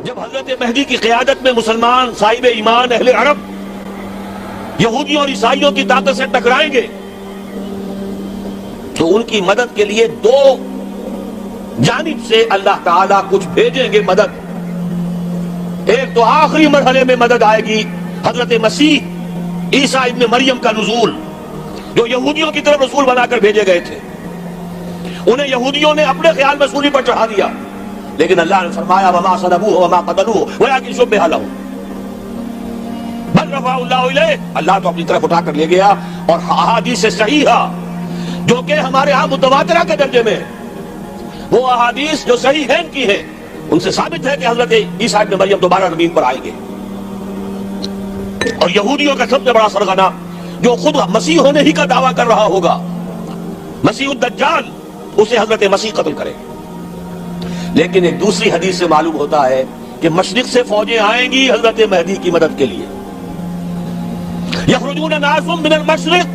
جب حضرت مہدی کی قیادت میں مسلمان صاحب ایمان اہل عرب یہودیوں اور عیسائیوں کی طاقت سے ٹکرائیں گے تو ان کی مدد کے لیے دو جانب سے اللہ تعالیٰ کچھ بھیجیں گے مدد۔ ایک تو آخری مرحلے میں مدد آئے گی حضرت مسیح عیسیٰ ابن مریم کا نزول، جو یہودیوں کی طرف رسول بنا کر بھیجے گئے تھے۔ انہیں یہودیوں نے اپنے خیال میں سولی پر چڑھا دیا، لیکن اللہ نے فرمایا وما صلبوہ وما قتلوہ ولکن شبہ لہم بل رفعہ اللہ الیہ، اللہ تو اپنی طرف اٹھا کر لے گیا۔ اور احادیث صحیحہ جو کہ ہمارے ہاں متواترہ کے درجے میں، وہ احادیث جو صحیح ہیں کی ہیں، ان سے ثابت ہے کہ حضرت عیسیٰ ابن مریم دوبارہ زمین پر آئیں گے۔ اور یہودیوں کا سب سے بڑا سرغنہ جو خود مسیح ہونے ہی کا دعویٰ کر رہا ہوگا، مسیح الدجال، اسے حضرت مسیح قتل کرے۔ لیکن ایک دوسری حدیث سے معلوم ہوتا ہے کہ مشرق سے فوجیں آئیں گی حضرت مہدی کی مدد کے لیے۔ یخرجون ناس من المشرق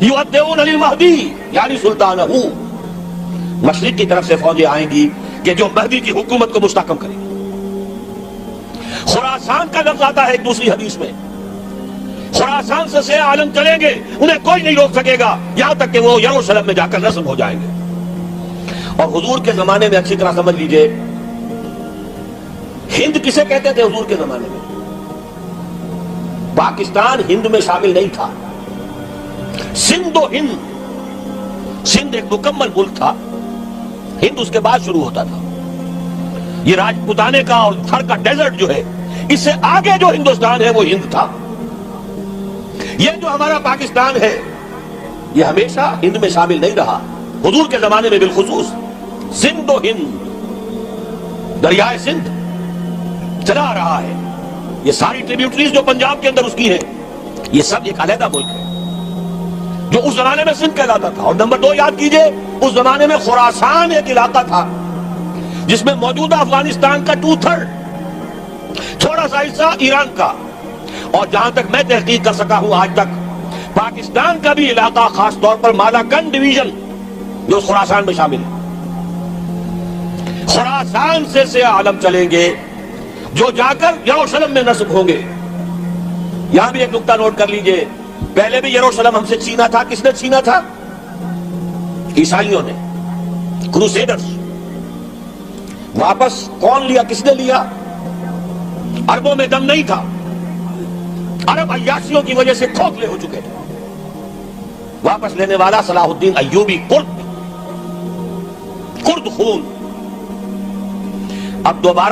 یؤدون للمہدی یعنی سلطانہ، مشرق کی طرف سے فوجیں آئیں گی کہ جو مہدی کی حکومت کو مستحکم کریں گی۔ خراسان کا لفظ آتا ہے ایک دوسری حدیث میں، خراسان سے سیاہ عالم چلیں گے، انہیں کوئی نہیں روک سکے گا یہاں تک کہ وہ یروشلم میں جا کر نصب ہو جائیں گے۔ اور حضور کے زمانے میں اچھی طرح سمجھ لیجئے، ہند کسے کہتے تھے حضور کے زمانے میں؟ پاکستان ہند میں شامل نہیں تھا، سندھ و ہند، سندھ ایک مکمل ملک تھا، ہند اس کے بعد شروع ہوتا تھا۔ یہ راجپوتانے کا اور تھر کا ڈیزرٹ جو ہے، اس سے آگے جو ہندوستان ہے وہ ہند تھا۔ یہ جو ہمارا پاکستان ہے یہ ہمیشہ ہند میں شامل نہیں رہا، حضور کے زمانے میں بالخصوص سندھ و ہند، دریائے سندھ چلا آ رہا ہے۔ یہ ساری ٹریبیوٹریز جو پنجاب کے اندر اس کی ہیں، یہ سب ایک علیحدہ ملک ہے جو اس زمانے میں سندھ کہلاتا تھا۔ اور نمبر 2 یاد کیجئے، اس زمانے میں خراسان ایک علاقہ تھا جس میں موجودہ افغانستان کا 2/3، تھوڑا سا حصہ ایران کا، اور جہاں تک میں تحقیق کر سکا ہوں آج تک پاکستان کا بھی علاقہ، خاص طور پر مالاکنڈ ڈویژن جو خراسان میں شامل ہے۔ خراسان سے سیاہ عالم چلیں گے جو جا کر یروشلم میں نصب ہوں گے۔ یہاں بھی ایک نقطہ نوٹ کر لیجئے، پہلے بھی یروشلم ہم سے چھینا تھا، کس نے چھینا تھا؟ عیسائیوں نے، کروسیڈرز۔ واپس کون لیا، کس نے لیا؟ عربوں میں دم نہیں تھا، عرب عیاشیوں کی وجہ سے کھوکھلے ہو چکے تھے۔ واپس لینے والا صلاح الدین ایوبی، کرد خون۔ اب دوبارہ